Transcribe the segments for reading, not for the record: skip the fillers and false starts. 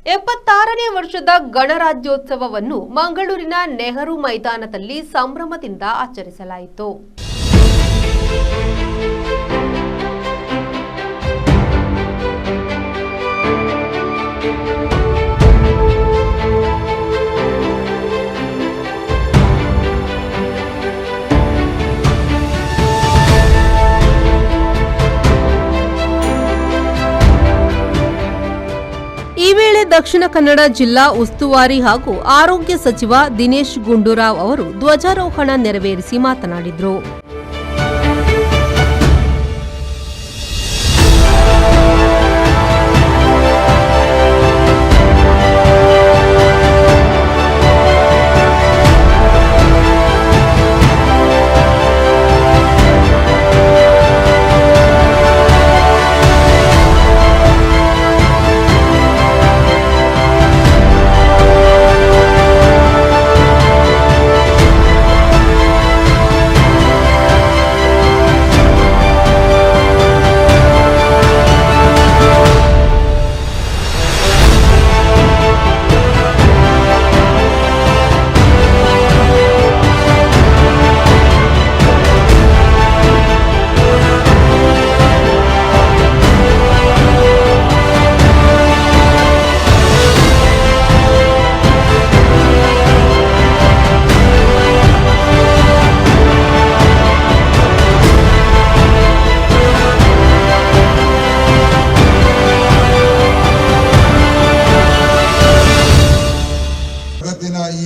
76ನೇ ವರ್ಷದ ಗಣರಾಜ್ಯೋತ್ಸವವನ್ನು ಮಂಗಳೂರಿನ ನೆಹರು ಮೈದಾನದಲ್ಲಿ ಸಂಭ್ರಮದಿಂದ ಆಚರಿಸಲಾಯಿತು. ಈ ವೇಳೆ ದಕ್ಷಿಣ ಕನ್ನಡ ಜಿಲ್ಲಾ ಉಸ್ತುವಾರಿ ಹಾಗೂ ಆರೋಗ್ಯ ಸಚಿವ ದಿನೇಶ್ ಗುಂಡೂರಾವ್ ಅವರು ಧ್ವಜಾರೋಹಣ ನೆರವೇರಿಸಿ ಮಾತನಾಡಿದರು.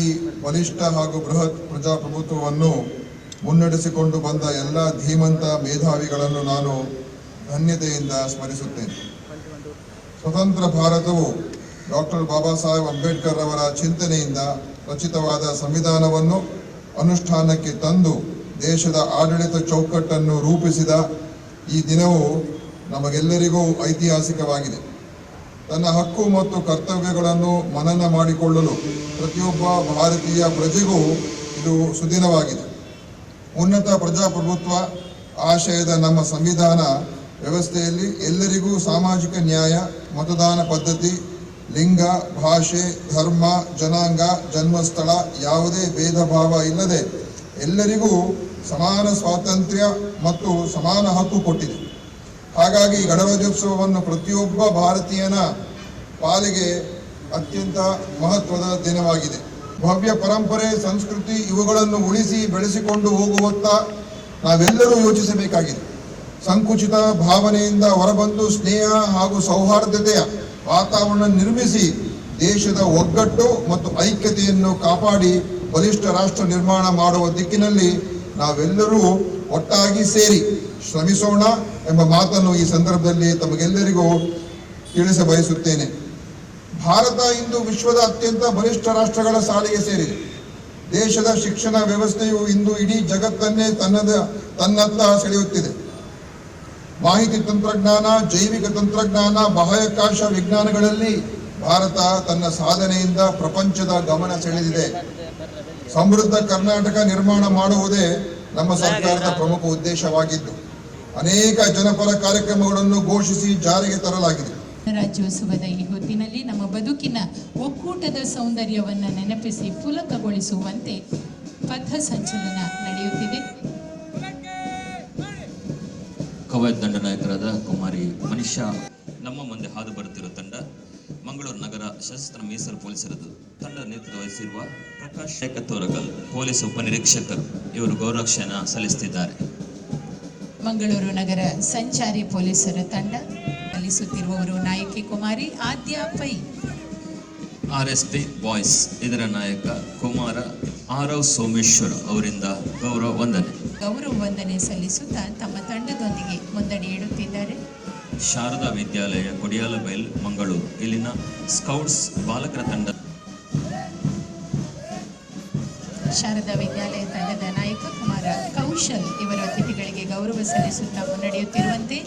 ಈ ಬಲಿಷ್ಠ ಹಾಗೂ ಬೃಹತ್ ಪ್ರಜಾಪ್ರಭುತ್ವವನ್ನು ಮುನ್ನಡೆಸಿಕೊಂಡು ಬಂದ ಎಲ್ಲ ಧೀಮಂತ ಮೇಧಾವಿಗಳನ್ನು ನಾನು ಧನ್ಯತೆಯಿಂದ ಸ್ಮರಿಸುತ್ತೇನೆ. ಸ್ವತಂತ್ರ ಭಾರತವು ಡಾಕ್ಟರ್ ಬಾಬಾ ಸಾಹೇಬ್ ಅಂಬೇಡ್ಕರ್ ಅವರ ಚಿಂತನೆಯಿಂದ ರಚಿತವಾದ ಸಂವಿಧಾನವನ್ನು ಅನುಷ್ಠಾನಕ್ಕೆ ತಂದು ದೇಶದ ಆಡಳಿತ ಚೌಕಟ್ಟನ್ನು ರೂಪಿಸಿದ ಈ ದಿನವು ನಮಗೆಲ್ಲರಿಗೂ ಐತಿಹಾಸಿಕವಾಗಿದೆ. ತನ್ನ ಹಕ್ಕು ಮತ್ತು ಕರ್ತವ್ಯಗಳನ್ನು ಮನನ ಮಾಡಿಕೊಳ್ಳಲು ಪ್ರತಿಯೊಬ್ಬ ಭಾರತೀಯ ಪ್ರಜೆಗೂ ಇದು ಸುದಿನವಾಗಿದೆ. ಉನ್ನತ ಪ್ರಜಾಪ್ರಭುತ್ವ ಆಶಯದ ನಮ್ಮ ಸಂವಿಧಾನ ವ್ಯವಸ್ಥೆಯಲ್ಲಿ ಎಲ್ಲರಿಗೂ ಸಾಮಾಜಿಕ ನ್ಯಾಯ, ಮತದಾನ ಪದ್ಧತಿ, ಲಿಂಗ, ಭಾಷೆ, ಧರ್ಮ, ಜನಾಂಗ, ಜನ್ಮಸ್ಥಳ ಯಾವುದೇ ಭೇದ ಭಾವ ಇಲ್ಲದೆ ಎಲ್ಲರಿಗೂ ಸಮಾನ ಸ್ವಾತಂತ್ರ್ಯ ಮತ್ತು ಸಮಾನ ಹಕ್ಕು ಕೊಟ್ಟಿದೆ. ಹಾಗಾಗಿ ಗಣರಾಜ್ಯೋತ್ಸವವನ್ನು ಪ್ರತಿಯೊಬ್ಬ ಭಾರತೀಯನ ಪಾಲಿಗೆ ಅತ್ಯಂತ ಮಹತ್ವದ ದಿನವಾಗಿದೆ. ಭವ್ಯ ಪರಂಪರೆ, ಸಂಸ್ಕೃತಿ ಇವುಗಳನ್ನು ಉಳಿಸಿ ಬೆಳೆಸಿಕೊಂಡು ಹೋಗುವತ್ತ ನಾವೆಲ್ಲರೂ ಯೋಚಿಸಬೇಕಾಗಿದೆ. ಸಂಕುಚಿತ ಭಾವನೆಯಿಂದ ಹೊರಬಂದು ಸ್ನೇಹ ಹಾಗೂ ಸೌಹಾರ್ದತೆಯ ವಾತಾವರಣ ನಿರ್ಮಿಸಿ ದೇಶದ ಒಗ್ಗಟ್ಟು ಮತ್ತು ಐಕ್ಯತೆಯನ್ನು ಕಾಪಾಡಿ ಬಲಿಷ್ಠ ರಾಷ್ಟ್ರ ನಿರ್ಮಾಣ ಮಾಡುವ ದಿಕ್ಕಿನಲ್ಲಿ ನಾವೆಲ್ಲರೂ ಒಟ್ಟಾಗಿ ಸೇರಿ ಶ್ರಮಿಸೋಣ ಎಂಬ ಮಾತನ್ನು ಈ ಸಂದರ್ಭದಲ್ಲಿ ತಮಗೆಲ್ಲರಿಗೂ ತಿಳಿಸ ಬಯಸುತ್ತೇನೆ. ಭಾರತ ಇಂದು ವಿಶ್ವದ ಅತ್ಯಂತ ಬಲಿಷ್ಠ ರಾಷ್ಟ್ರಗಳ ಸಾಲಿಗೆ ಸೇರಿದೆ. ದೇಶದ ಶಿಕ್ಷಣ ವ್ಯವಸ್ಥೆಯು ಇಂದು ಇಡೀ ಜಗತ್ತನ್ನೇ ತನ್ನತ್ತ ಸೆಳೆಯುತ್ತಿದೆ. ಮಾಹಿತಿ ತಂತ್ರಜ್ಞಾನ, ಜೈವಿಕ ತಂತ್ರಜ್ಞಾನ, ಬಾಹ್ಯಾಕಾಶ ವಿಜ್ಞಾನಗಳಲ್ಲಿ ಭಾರತ ತನ್ನ ಸಾಧನೆಯಿಂದ ಪ್ರಪಂಚದ ಗಮನ ಸೆಳೆದಿದೆ. ಸಮೃದ್ಧ ಕರ್ನಾಟಕ ನಿರ್ಮಾಣ ಮಾಡುವುದೇ ನಮ್ಮ ಸರ್ಕಾರದ ಪ್ರಮುಖ ಉದ್ದೇಶವಾಗಿದ್ದು ಅನೇಕ ಜನಪರ ಕಾರ್ಯಕ್ರಮಗಳನ್ನು ಘೋಷಿಸಿ ಜಾರಿಗೆ ತರಲಾಗಿದೆ. ಗಣರಾಜ್ಯೋತ್ಸವದ ಈ ಹೊತ್ತಿನಲ್ಲಿ ನಮ್ಮ ಬದುಕಿನ ಒಕ್ಕೂಟದ ಸೌಂದರ್ಯವನ್ನು ನೆನಪಿಸಿ ಪುಲಕಗೊಳಿಸುವಂತೆ ಪಥ ಸಂಚಲನ ನಡೆಯುತ್ತಿದೆ. ಕವಾಯತ್ ದಂಡನಾಯಕರಾದ ಕುಮಾರಿ ಮನಿಷಾ ನಮ್ಮ ಮುಂದೆ ಹಾದು ಬರುತ್ತಿರುವ ತಂಡ ಮಂಗಳೂರು ನಗರ ಸಶಸ್ತ್ರ ಮೀಸಲು ಪೊಲೀಸರದು ತಂಡ ನೇತೃತ್ವ ವಹಿಸಿರುವ ಪ್ರಕಾಶ್ ತೋರಗಲ್ ಪೊಲೀಸ್ ಉಪನಿರೀಕ್ಷಕರು ಇವರು ಗೌರವಕ್ಷಣ ಸಲ್ಲಿಸುತ್ತಿದ್ದಾರೆ. ಮಂಗಳೂರು ನಗರ ಸಂಚಾರಿ ಪೊಲೀಸರ ತಂಡ ಸಲ್ಲಿಸುತ್ತಿರುವವರು ನಾಯಕಿ ಕುಮಾರಿ ಆದ್ಯ ಪೈ. RSP ಬಾಯ್ಸ್ ಇದರ ನಾಯಕ ಕುಮಾರ ಆರವ್ ಸೋಮೇಶ್ವರ ಅವರಿಂದ ಗೌರವ ವಂದನೆ ಸಲ್ಲಿಸುತ್ತಾ ತಮ್ಮ ತಂಡದೊಂದಿಗೆ ಮುನ್ನಡೆ ಇಡುತ್ತಿದ್ದಾರೆ. ಶಾರದಾ ವಿದ್ಯಾಲಯ ಕೊಡಿಯಾಲಬೈಲ್ ಮಂಗಳೂರು ಇಲ್ಲಿನ ಸ್ಕೌಟ್ಸ್ ಬಾಲಕರ ತಂಡ. ಶಾರದಾ ವಿದ್ಯಾಲಯ ತಂಡದ ನಾಯಕ ಕುಮಾರ ಕೌಶಲ್ ಇವರ ಅತಿಥಿಗಳಿಗೆ ಗೌರವ ಸಲ್ಲಿಸುತ್ತಾ ಮುನ್ನಡೆಯುತ್ತಿರುವಂತೆ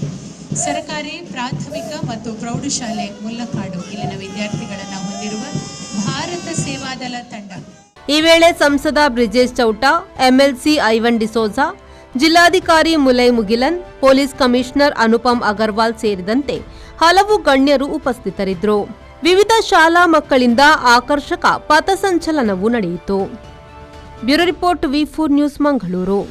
ಸರ್ಕಾರಿ ಪ್ರಾಥಮಿಕ ಮತ್ತು ಪ್ರೌಢಶಾಲೆ ಮುಲ್ಲಕಾಡು ಇಲ್ಲಿನ ವಿದ್ಯಾರ್ಥಿಗಳನ್ನು ಹೊಂದಿರುವ ಭಾರತ ಸೇವಾದಳ ತಂಡ. ಈ ವೇಳೆ ಸಂಸದ ಬ್ರಿಜೇಶ್ ಚೌಟ, MLC ಐವನ್ ಡಿಸೋಜಾ, ಜಿಲ್ಲಾಧಿಕಾರಿ ಮುಲೈ ಮುಗಿಲನ್, ಪೊಲೀಸ್ ಕಮಿಷನರ್ ಅನುಪಮ್ ಅಗರ್ವಾಲ್ ಸೇರಿದಂತೆ ಹಲವು ಗಣ್ಯರು ಉಪಸ್ಥಿತರಿದ್ದರು. ವಿವಿಧ ಶಾಲಾ ಮಕ್ಕಳಿಂದ ಆಕರ್ಷಕ ಪಥಸಂಚಲನವೂ ನಡೆಯಿತು. Bureau report V4 news Mangaluru.